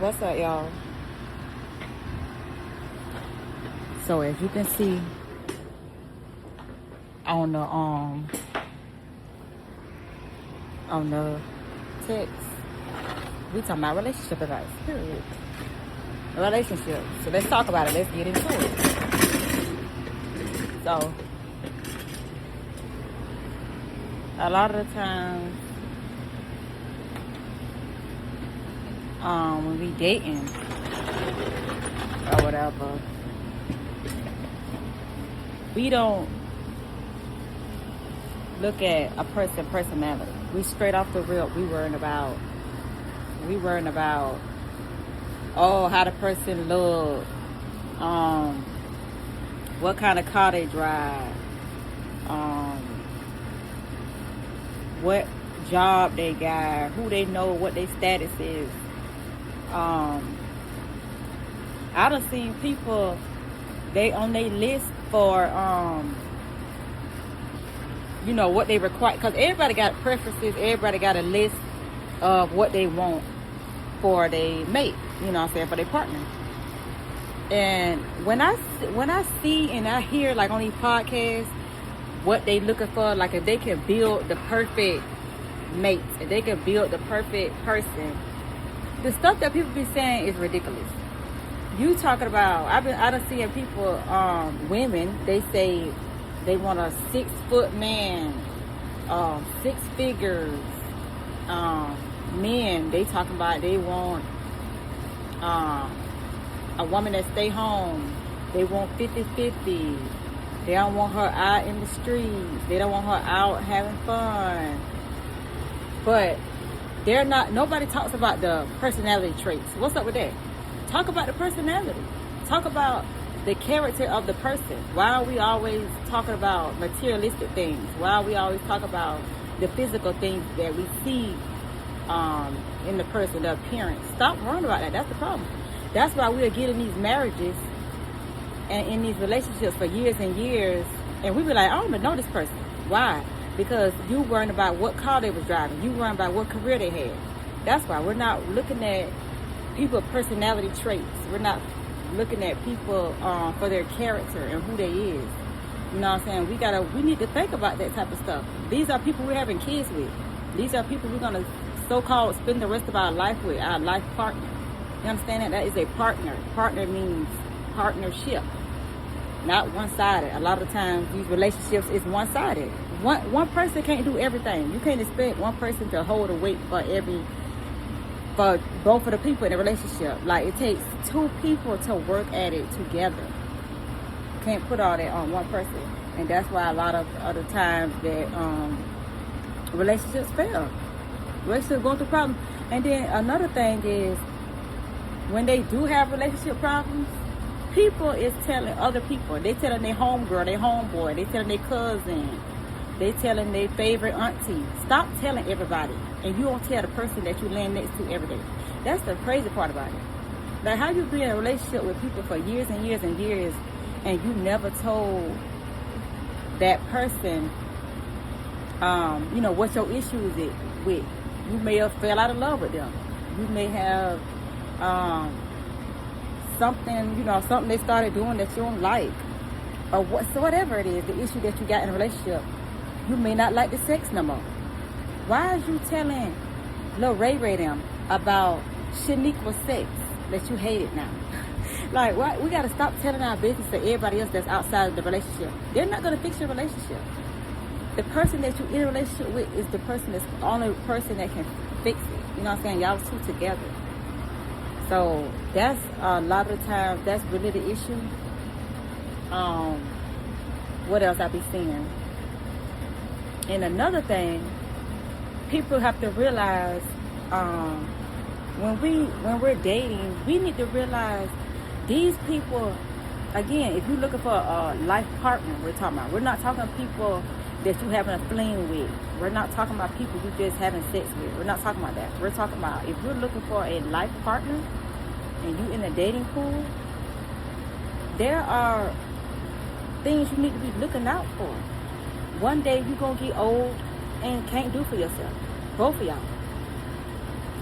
What's up, y'all? So as you can see on the text, we talking about relationship advice. Period. Relationship. So let's talk about it. Let's get into it. So a lot of the times, when we dating or whatever, we don't look at a person's personality. We straight off the rip, we worrying about how the person look, what kind of car they drive, what job they got, who they know, what their status is. I done seen people, they on their list for what they require, because everybody got preferences, everybody got a list of what they want for their mate, you know what I'm saying, for their partner. And when I see and I hear, like, on these podcasts, what they looking for, like, if they can build the perfect mate, if they can build the perfect person, the stuff that people be saying is ridiculous. You talking about, I done seen people, women, they say they want a 6-foot man, 6 figures. Men, they talking about they want a woman that stay home. They want 50-50. They don't want her out in the streets. They don't want her out having fun. But nobody talks about the personality traits. What's up with that? Talk about the personality. Talk about the character of the person. Why are we always talking about materialistic things? Why are we always talking about the physical things that we see in the person, the appearance? Stop worrying about that. That's the problem. That's why we are getting these marriages and in these relationships for years and years, and we be like, I don't even know this person. Why? Because you worrying about what car they was driving. You worrying about what career they had. That's why we're not looking at people's personality traits. We're not looking at people for their character and who they is. You know what I'm saying? We need to think about that type of stuff. These are people we're having kids with. These are people we're gonna so-called spend the rest of our life with, our life partner. You understand that? That is a partner. Partner means partnership, not one-sided. A lot of times these relationships is one-sided. One person can't do everything. You can't expect one person to hold the weight for both of the people in the relationship. Like, it takes 2 people to work at it together. You can't put all that on one person. And that's why a lot of other times that relationships fail. Relationships go through problems. And then another thing is, when they do have relationship problems, people is telling other people. They telling their homegirl, their homeboy, they telling their cousin, they telling their favorite auntie. Stop telling everybody, and you don't tell the person that you land next to every day. That's the crazy part about it. Like, how you be in a relationship with people for years and years and years, and you never told that person, what your issues is with. You may have fell out of love with them. You may have something they started doing that you don't like, or whatever it is, the issue that you got in a relationship. You may not like the sex no more. Why is you telling Lil Ray them about Shaniqua sex that you hate it now? Like, why? We gotta stop telling our business to everybody else that's outside of the relationship. They're not gonna fix your relationship. The person that you're in a relationship with is the only person that can fix it. You know what I'm saying? Y'all two together. So that's a lot of the times, that's really the issue. What else I be seeing? And another thing, people have to realize, when we're dating, we need to realize these people, again, if you're looking for a life partner, we're not talking people that you having a fling with. We're not talking about people you just having sex with. We're not talking about that. We're talking about, if you're looking for a life partner and you in a dating pool, there are things you need to be looking out for. One day you're going to get old and can't do for yourself. Both of y'all.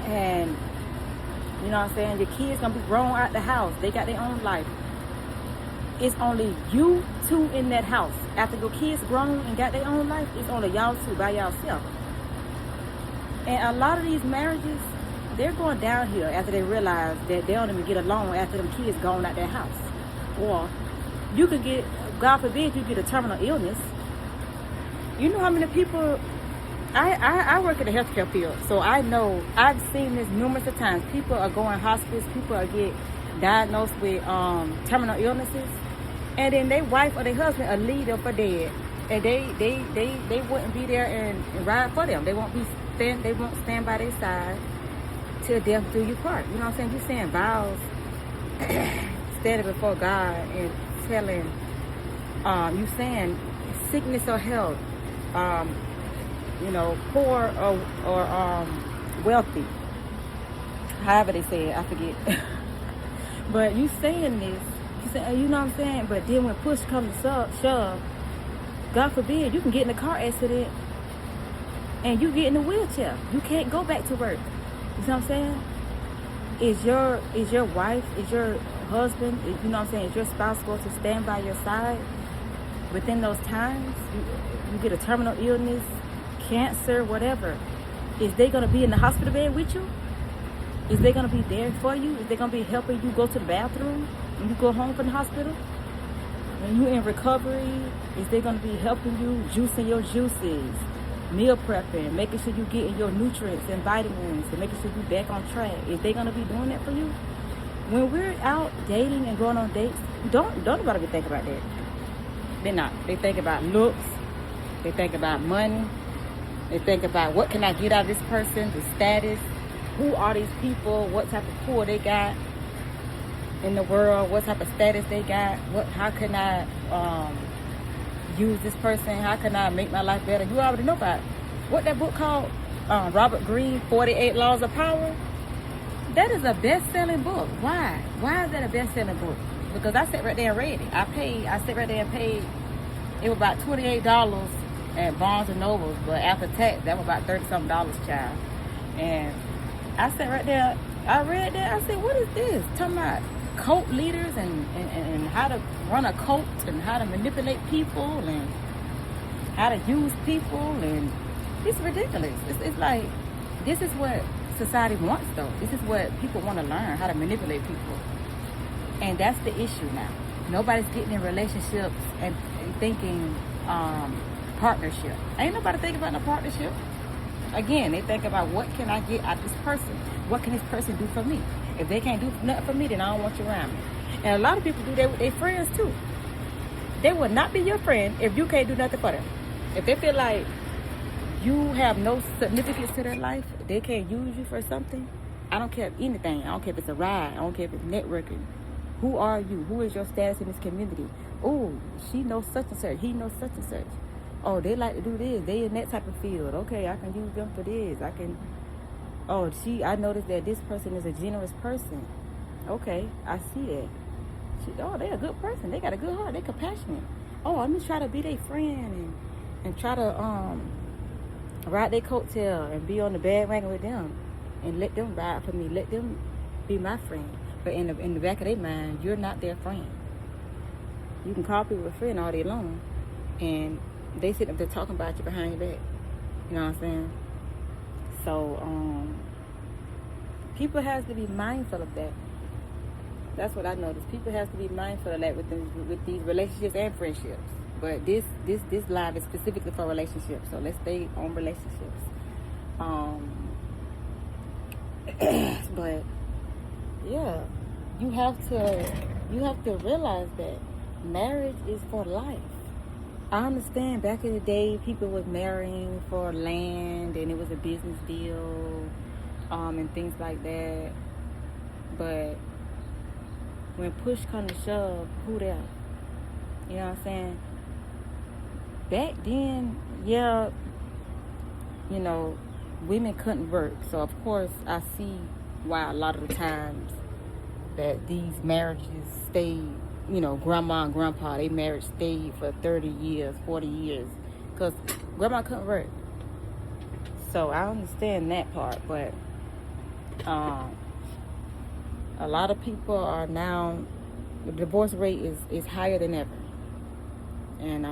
And You know what I'm saying? Your kids gonna be grown out the house. They got their own life. It's only you two in that house. After your kids grown and got their own life, it's only y'all two by yourself. And a lot of these marriages, they're going downhill after they realize that they don't even get along after them kids gone out their house. Or you could get, God forbid, you get a terminal illness. You know how many people, I work in the healthcare field, so I know, I've seen this numerous of times. People are going hospice, people are get diagnosed with terminal illnesses, and then their wife or their husband will leave them for dead. And they wouldn't be there and ride for them. They won't stand by their side till death do you part. You know what I'm saying? You saying vows, standing before God and telling, you saying sickness or health, poor or wealthy. However they say it, I forget. But you saying this, you know what I'm saying? But then when push comes to shove, God forbid, you can get in a car accident and you get in a wheelchair. You can't go back to work. You know what I'm saying? Is your wife, is your husband, you know what I'm saying, is your spouse going to stand by your side within those times? You get a terminal illness, cancer, whatever. Is they going to be in the hospital bed with you? Is they going to be there for you? Is they going to be helping you go to the bathroom when you go home from the hospital? When you in recovery, is they going to be helping you juicing your juices, meal prepping, making sure you getting your nutrients and vitamins, and making sure you back on track? Is they going to be doing that for you? When we're out dating and going on dates, don't nobody be thinking about that. They're not. They think about looks. They think about money. They think about what can I get out of this person, the status, who are these people, what type of pull they got in the world, what type of status they got, how can I use this person, how can I make my life better? You already know about it. What that book called, Robert Greene, 48 Laws of Power. That is a best-selling book. Why? Why is that a best-selling book? Because I sat right there and read it. I sat right there and paid, it was about $28 at Barnes and Nobles, but after tax, that was about $30-something, child. And I sat right there, I read that, I said, what is this? Talking about cult leaders and how to run a cult and how to manipulate people and how to use people, and it's ridiculous. It's like, this is what society wants though. This is what people want to learn, how to manipulate people. And that's the issue now. Nobody's getting in relationships and thinking partnership. Ain't nobody thinking about no partnership. Again, they think about what can I get out of this person? What can this person do for me? If they can't do nothing for me, then I don't want you around me. And a lot of people do that with their friends too. They will not be your friend if you can't do nothing for them. If they feel like you have no significance to their life, they can't use you for something. I don't care anything. I don't care if it's a ride. I don't care if it's networking. Who are you? Who is your status in this community? Oh, she knows such and such. He knows such and such. Oh, they like to do this. They in that type of field. Okay, I can use them for this. I noticed that this person is a generous person. Okay, I see that. They're a good person. They got a good heart. They're compassionate. Oh, let me try to be their friend and try to ride their coattail and be on the bandwagon with them and let them ride for me. Let them be my friend. But in the back of their mind, you're not their friend. You can call people a friend all day long, and they sit up there talking about you behind your back. You know what I'm saying? So, people has to be mindful of that. That's what I noticed. People have to be mindful of that with these relationships and friendships. But this live is specifically for relationships. So let's stay on relationships. But yeah, you have to realize that marriage is for life. I understand back in the day people was marrying for land and it was a business deal, and things like that. But when push comes to shove, who there? You know what I'm saying? Back then, yeah, women couldn't work. So of course I see why a lot of the times that these marriages stayed, grandma and grandpa, they marriage stayed for 30 years, 40 years, because grandma couldn't work. So I understand that part, but A lot of people are now, the divorce rate is higher than ever. And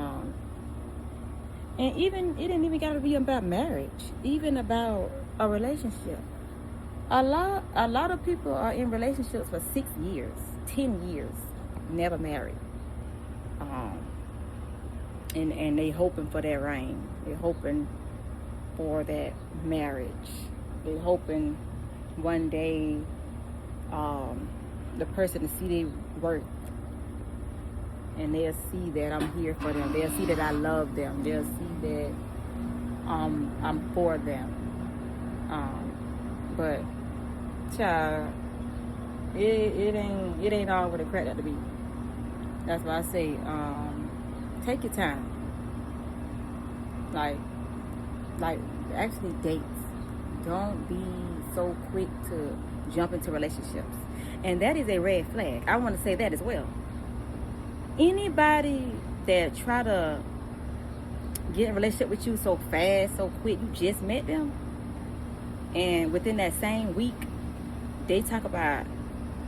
even it didn't even gotta be about marriage, even about a relationship. A lot of people are in relationships for 6 years, 10 years, never married. And they hoping for that ring. They're hoping for that marriage. They're hoping one day the person to see their worth, and they'll see that I'm here for them. They'll see that I love them. They'll see that I'm for them. But child, it ain't all what it cracked up to be. That's why I say, take your time. Like actually dates. Don't be so quick to jump into relationships. And that is a red flag. I want to say that as well. Anybody that try to get in a relationship with you so fast, so quick, you just met them, and within that same week, they talk about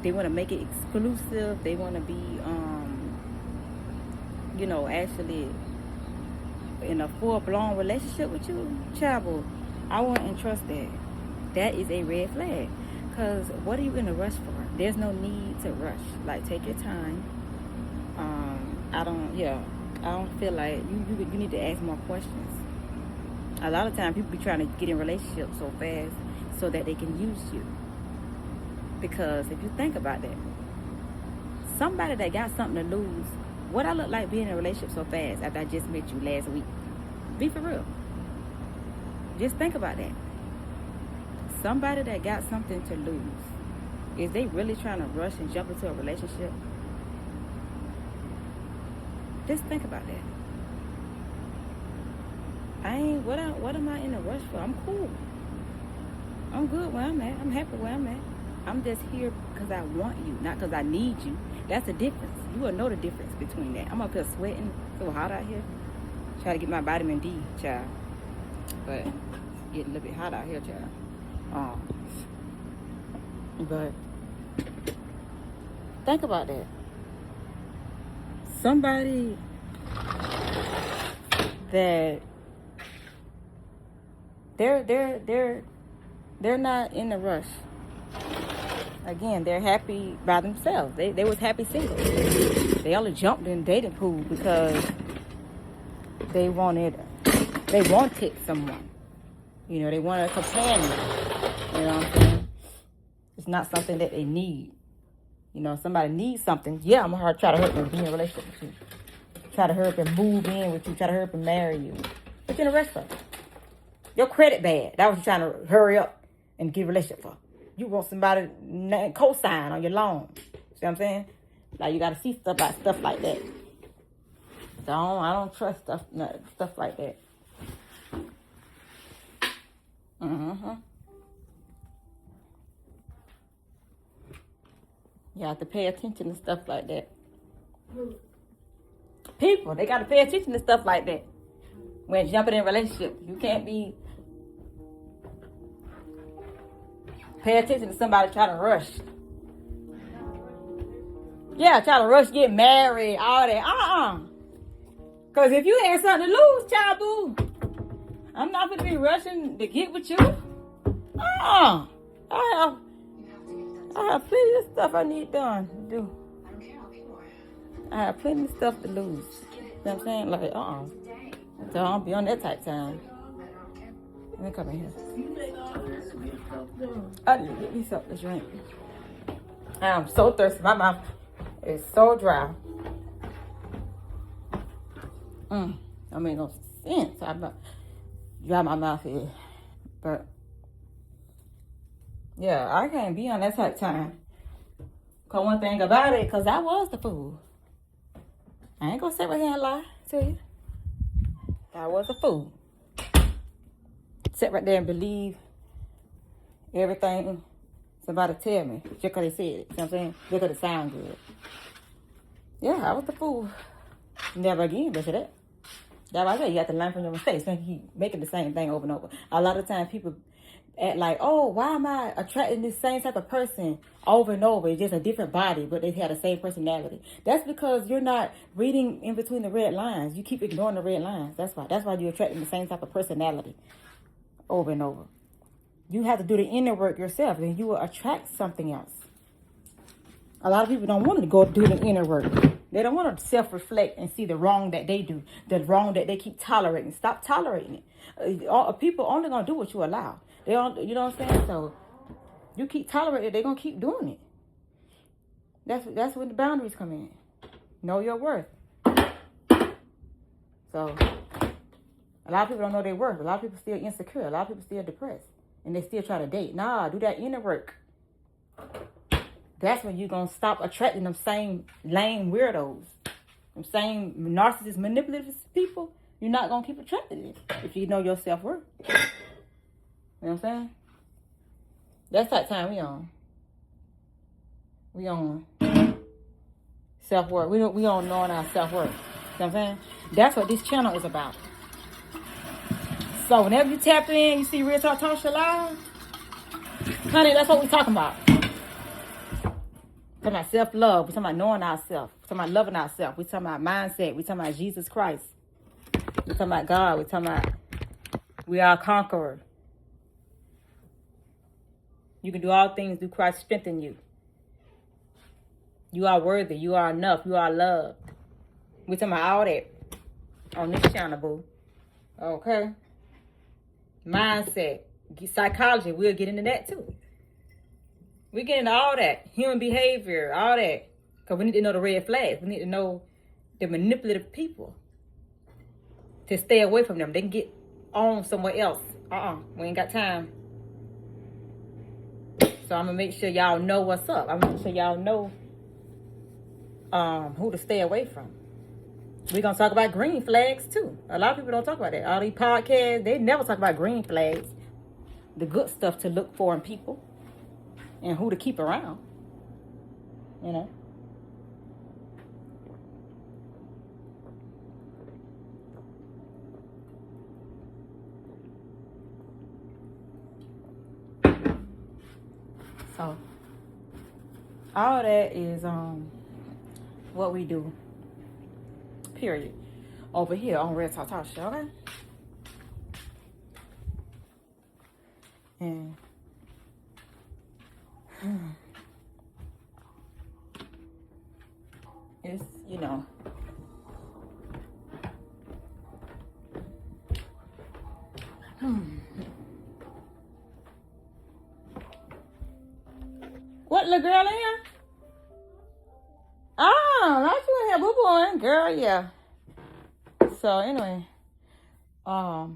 they want to make it exclusive. They want to be, actually in a full-blown relationship with you. Child, I wouldn't trust that. That is a red flag. Because what are you in a rush for? There's no need to rush. Like, take your time. I don't feel like you need to ask more questions. A lot of times people be trying to get in relationships so fast so that they can use you. Because if you think about that, somebody that got something to lose, what I look like being in a relationship so fast after I just met you last week? Be for real. Just think about that. Somebody that got something to lose, is they really trying to rush and jump into a relationship? Just think about that. What am I in a rush for? I'm cool. I'm good where I'm at. I'm happy where I'm at. I'm just here because I want you, not because I need you. That's the difference. You will know the difference between that. I'm up here sweating, so hot out here. Try to get my vitamin D, child. But it's getting a little bit hot out here, child. But think about that. Somebody that they're not in a rush. Again, they're happy by themselves. They was happy single. They only jumped in dating pool because they wanted someone. They wanted a companion. You know what I'm saying? It's not something that they need. Somebody needs something. Yeah, I'm gonna try to hurry up and be in a relationship with you. Try to hurry up and move in with you. Try to hurry up and marry you. What you in a rush for? Your credit bad. That was you trying to hurry up and get a relationship for. You want somebody to co-sign on your loan. See what I'm saying? Like, you gotta see stuff like that. So I don't trust stuff like that. You have to pay attention to stuff like that. People, they got to pay attention to stuff like that. When jumping in relationships, you can't be pay attention to somebody trying to rush. Yeah, try to rush, get married, all that. Because if you had something to lose, child boo, I'm not going to be rushing to get with you. I have plenty of stuff I need done to do. I have plenty of stuff to lose. You know what I'm saying? Like, So I don't be on that type time. Let me come in here. I need to get me something to drink. I'm so thirsty. My mouth is so dry. I mean, no sense. I'm not dry my mouth is. But yeah, I can't be on that type of time. Cause one thing about it, cause I was the fool. I ain't gonna sit right here and lie to you. I was a fool. Sit right there and believe everything somebody tell me just because they said it. You know what I'm saying? Just because it sound good. Yeah, I was the fool. Never again, bitch of that. That's why I say you have to learn from your mistakes. Don't keep making the same thing over and over. A lot of times people act like, oh, why am I attracting this same type of person over and over? It's just a different body, but they have the same personality. That's because you're not reading in between the red lines. You keep ignoring the red lines. That's why. That's why you're attracting the same type of personality over and over. You have to do the inner work yourself, and you will attract something else. A lot of people don't want to go do the inner work. They don't want to self-reflect and see the wrong that they do, the wrong that they keep tolerating. Stop tolerating it. People only going to do what you allow. They don't, you know what I'm saying? So you keep tolerating it, they're going to keep doing it. That's when the boundaries come in. Know your worth. So a lot of people don't know their worth. A lot of people still insecure. A lot of people still depressed. And they still try to date. Nah, do that inner work. That's when you're going to stop attracting them same lame weirdos. Them same narcissist, manipulative people. You're not going to keep attracting it if you know your self-worth. You know what I'm saying? That's that time we on. We on self-worth. We on knowing our self-worth. You know what I'm saying? That's what this channel is about. So whenever you tap in, you see Real Talk Tasha Live, honey, that's what we talking about. We're talking about self-love. We're talking about knowing ourselves. We're talking about loving ourselves. We're talking about mindset. We're talking about Jesus Christ. We're talking about God. We're talking about we are a conqueror. You can do all things through Christ strengthen you. You are worthy. You are enough. You are loved. We're talking about all that on this channel, boo. Okay? Mindset. Psychology. We'll get into that, too. We get into all that. Human behavior. All that. Because we need to know the red flags. We need to know the manipulative people. To stay away from them. They can get on somewhere else. We ain't got time. So I'm going to make sure y'all know what's up. I'm going to make sure y'all know who to stay away from. We're going to talk about green flags, too. A lot of people don't talk about that. All these podcasts, they never talk about green flags. The good stuff to look for in people. And who to keep around. You know. So, all that is what we do. Period. Over here on Real Talk Talk Show, okay? And it's, you know, what little girl in here? Not you in here, boo boo, girl, yeah. So anyway, I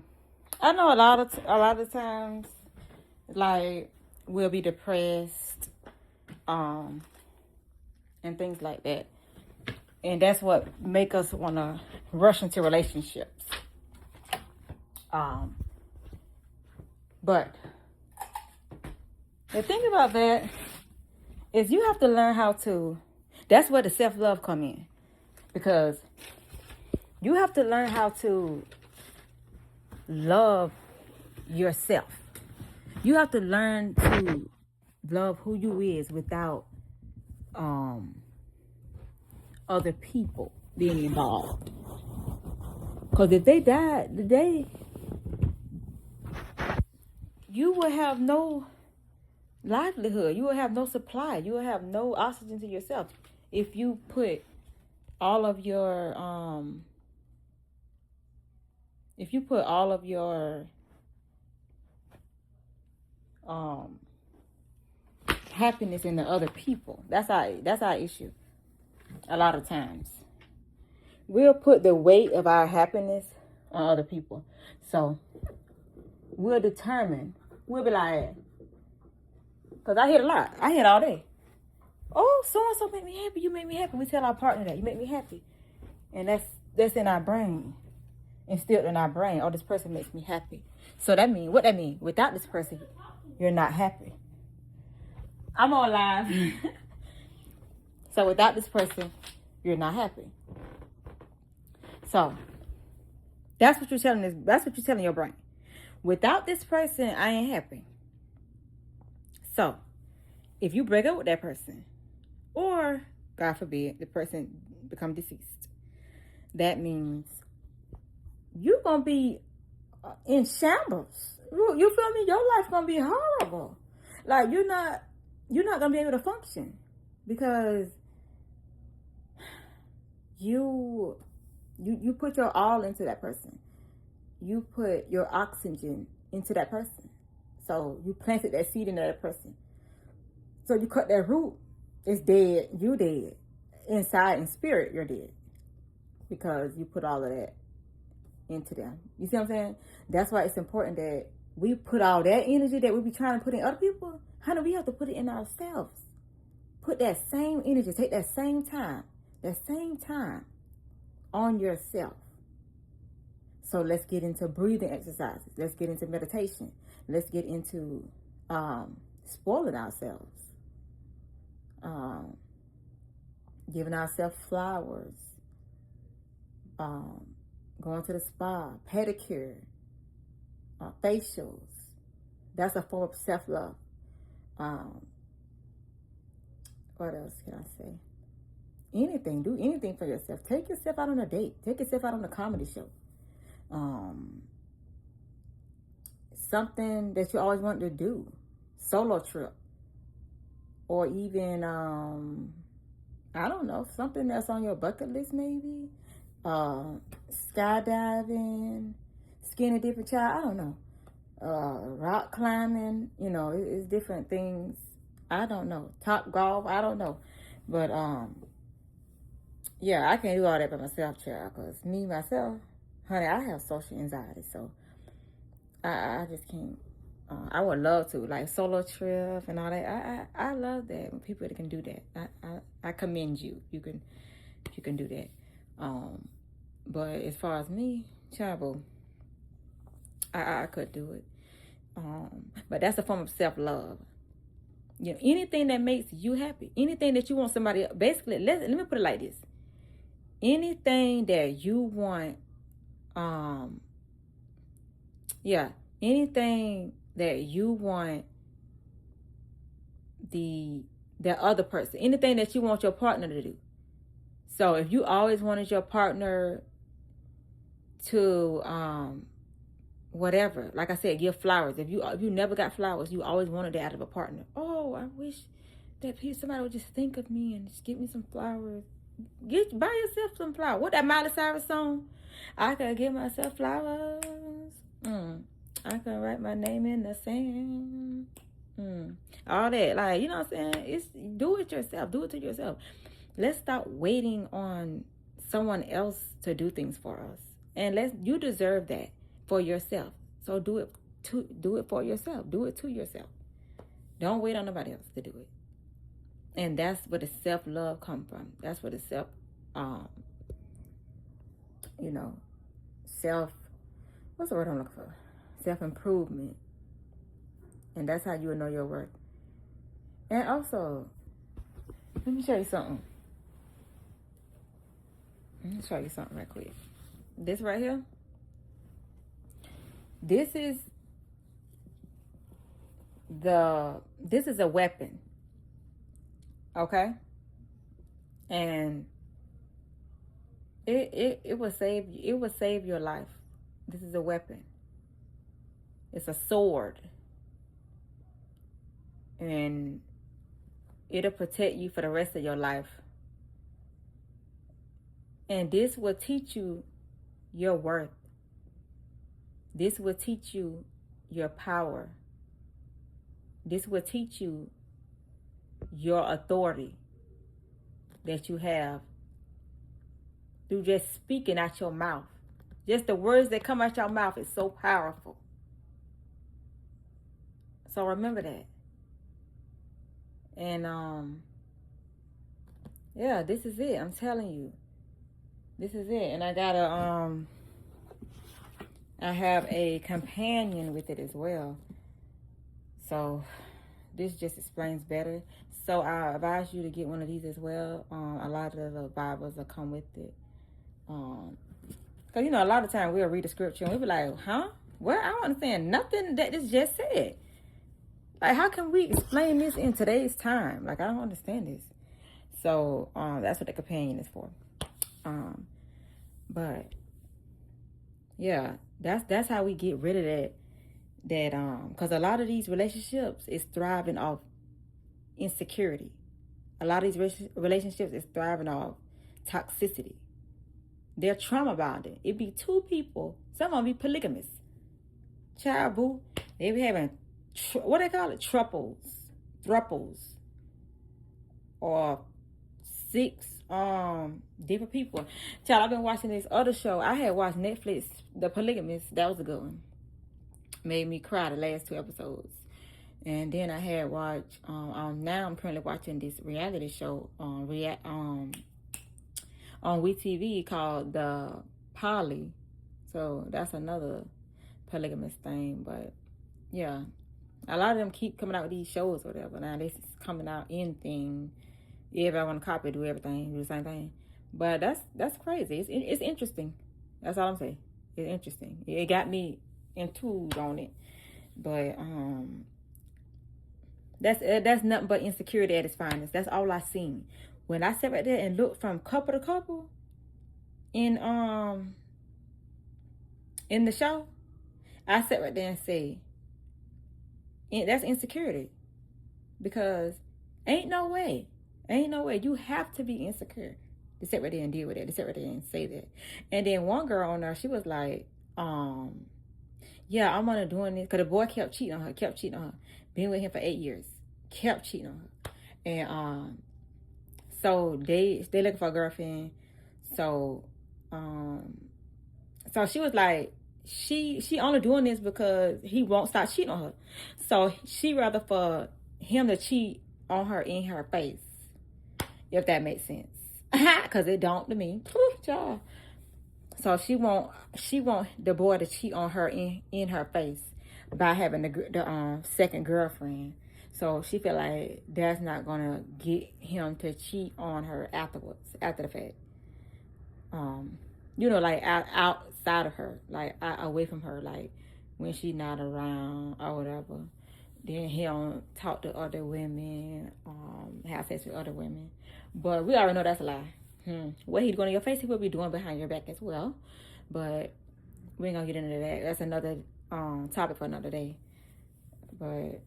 know a lot of times, like we'll be depressed, and things like that, and that's what make us want to rush into relationships. But the thing about that is you have to learn how to. That's where the self-love come in, because you have to learn how to love yourself. You have to learn to love who you is without other people being involved. Because if they died today, you will have no livelihood. You will have no supply. You will have no oxygen to yourself. If you put all of your happiness in the other people. That's our issue. A lot of times we'll put the weight of our happiness on other people. So we'll be like, because I hear a lot. I hear it all day. Oh, so-and-so make me happy. You make me happy. We tell our partner that. You make me happy. And that's in our brain. Instilled in our brain. Oh, this person makes me happy. So what that mean? Without this person, you're not happy. I'm on live. So without this person, you're not happy. So That's what you're telling this. That's what you're telling your brain. Without this person, I ain't happy. So, if you break up with that person, or God forbid, the person become deceased, that means you're gonna be in shambles. You feel me? Your life's gonna be horrible. Like you're not gonna be able to function because you put your all into that person. You put your oxygen into that person. So you planted that seed in that person. So you cut that root, it's dead. You dead. Inside in spirit, you're dead because you put all of that into them. You see what I'm saying? That's why it's important that we put all that energy that we be trying to put in other people. Honey, we have to put it in ourselves. Put that same energy, take that same time on yourself. So let's get into breathing exercises. Let's get into meditation. Let's get into spoiling ourselves. Giving ourselves flowers. Going to the spa, pedicure, facials. That's a form of self-love. What else can I say? Anything. Do anything for yourself. Take yourself out on a date. Take yourself out on a comedy show. Something that you always wanted to do. Solo trip. Or even, I don't know, something that's on your bucket list maybe. Skydiving, skinny dipping, child, I don't know. Rock climbing, you know, it's different things. I don't know. Top golf, I don't know. But yeah, I can't do all that by myself, child, because me, myself, honey, I have social anxiety, so I just can't. I would love to, like solo trip and all that. I love that when people that can do that. I commend you. You can do that. But as far as me, child, I could do it. But that's a form of self-love. You know, anything that makes you happy, anything that you want somebody, basically, let me put it like this. Anything that you want, anything that you want the other person, anything that you want your partner to do. So if you always wanted your partner to whatever, like I said, give flowers. If you never got flowers, you always wanted that out of a partner. Oh, I wish that somebody would just think of me and just give me some flowers. Buy yourself some flowers. What that Miley Cyrus song? I could give myself flowers. I can write my name in the sand. All that, like, you know what I'm saying? It's do it yourself. Do it to yourself. Let's stop waiting on someone else to do things for us. And you deserve that for yourself. So do it for yourself. Do it to yourself. Don't wait on nobody else to do it. And that's where the self-love comes from. That's where the what's the word I'm looking for? Self-improvement. And that's how you will know your worth. And also, let me show you something. Let me show you something right quick. This right here. This is a weapon. Okay? And it will save your life. This is a weapon. It's a sword. And it'll protect you for the rest of your life. And this will teach you your worth. This will teach you your power. This will teach you your authority that you have through just speaking out your mouth. Just the words that come out your mouth is so powerful. So remember that. And this is it. I'm telling you. This is it. And I got I have a companion with it as well. So this just explains better. So I advise you to get one of these as well. A lot of the Bibles will come with it. Because, a lot of times we'll read the scripture and we'll be like, huh? Well, I don't understand nothing that this just said. Like, how can we explain this in today's time? Like, I don't understand this. So, that's what the companion is for. But, yeah, that's how we get rid of that, because a lot of these relationships is thriving off insecurity. A lot of these relationships is thriving off toxicity. They're trauma bonded. It be two people. Some of them be polygamous. Child boo. They be having, what they call it? Thruples. Or 6 different people. Child, I've been watching this other show. I had watched Netflix, The Polygamist. That was a good one. Made me cry the last 2 episodes. And then I had watched, now I'm currently watching this reality show on WeTV called The Poly. So that's another polygamous thing. But yeah, a lot of them keep coming out with these shows or whatever. Now this is coming out anything. Everybody want to copy, do everything, do the same thing. But that's crazy. It's interesting. That's all I'm saying. It's interesting. It got me enthused on it. But that's nothing but insecurity at its finest. That's all I seen. When I sat right there and looked from couple to couple in the show, I sat right there and said, that's insecurity. Because ain't no way you have to be insecure to sit right there and deal with it, to sit right there and say that. And then one girl on there, she was like, yeah, I'm gonna doing this, because the boy kept cheating on her, been with him for 8 years, kept cheating on her. And so they looking for a girlfriend. So she was like, she only doing this because he won't stop cheating on her. So she rather for him to cheat on her in her face, if that makes sense. Because it don't to me. Y'all. So she want the boy to cheat on her in her face by having the second girlfriend. So she feel like that's not gonna get him to cheat on her afterwards, after the fact. Like outside of her, like away from her, like when she's not around or whatever. Then he don't talk to other women, have sex with other women. But we already know that's a lie. What he's doing in your face, he will be doing behind your back as well. But we ain't gonna get into that. That's another topic for another day. But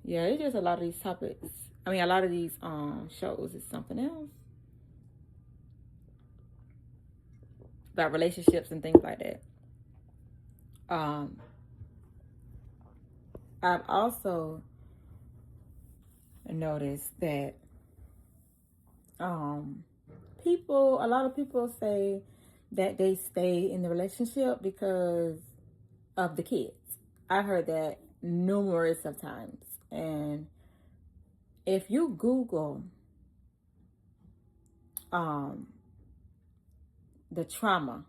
yeah, it's just a lot of these topics. I mean, a lot of these shows is something else about relationships and things like that. I've also noticed that a lot of people say that they stay in the relationship because of the kids. I heard that numerous of times. And if you Google the trauma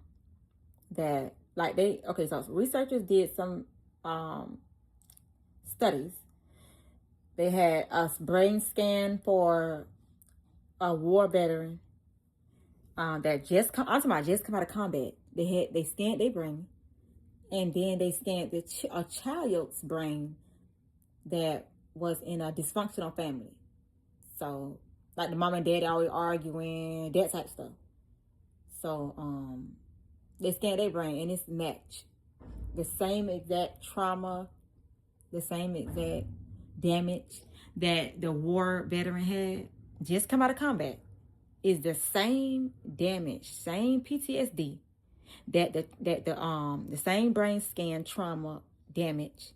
that, like, so researchers did some studies. They had a brain scan for a war veteran that just come out of combat. They scanned their brain, and then they scanned a child's brain that was in a dysfunctional family. So, like the mom and dad always arguing, that type of stuff. So, they scanned their brain, and it's matched. The same exact trauma, the same exact damage that the war veteran had just come out of combat is the same damage, same PTSD that the same brain scan trauma damage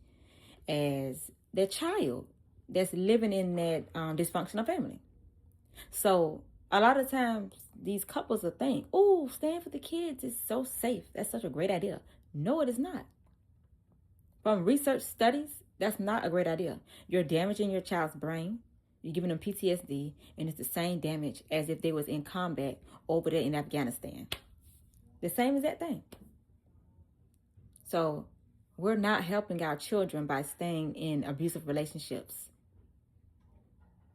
as the child that's living in that dysfunctional family. So a lot of times these couples will think, oh, staying for the kids is so safe. That's such a great idea. No, it is not. From research studies, that's not a great idea. You're damaging your child's brain. You're giving them PTSD, and it's the same damage as if they was in combat over there in Afghanistan. The same exact thing. So we're not helping our children by staying in abusive relationships,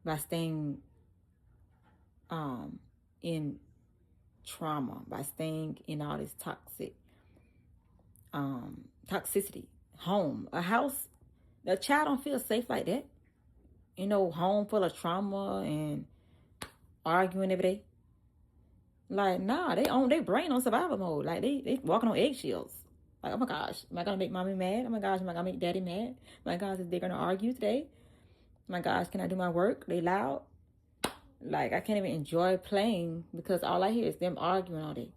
by staying in trauma, by staying in all this toxic toxicity. Home, a house, the child don't feel safe like that. You know, home full of trauma and arguing every day. Like, nah, they own their brain on survival mode. Like, they walking on eggshells. Like, oh my gosh, am I gonna make mommy mad? Oh my gosh, am I gonna make daddy mad? Oh my gosh, is they gonna argue today? Oh my gosh, can I do my work? They loud. Like, I can't even enjoy playing because all I hear is them arguing all day.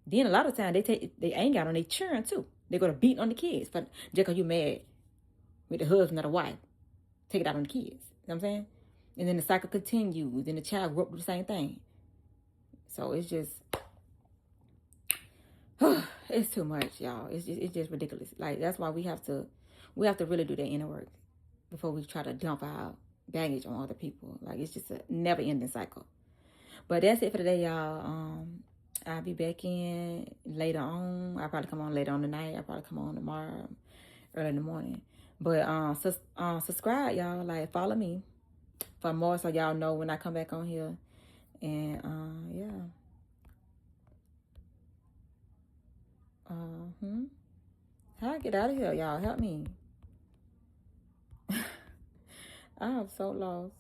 Then a lot of times they take they anger out on their children too. They go to beat on the kids, but just because you mad with the husband or the wife, take it out on the kids. You know what I'm saying? And then the cycle continues. Then the child grew up with the same thing. So it's just, it's too much, y'all. It's just ridiculous. Like, that's why we have to really do that inner work before we try to dump our baggage on other people. Like, it's just a never ending cycle. But that's it for today, y'all. I'll be back in later on. I'll probably come on later on tonight. I'll probably come on tomorrow, early in the morning. But subscribe, y'all. Like, follow me for more so y'all know when I come back on here. And yeah. How I get out of here, y'all? Help me. I'm so lost.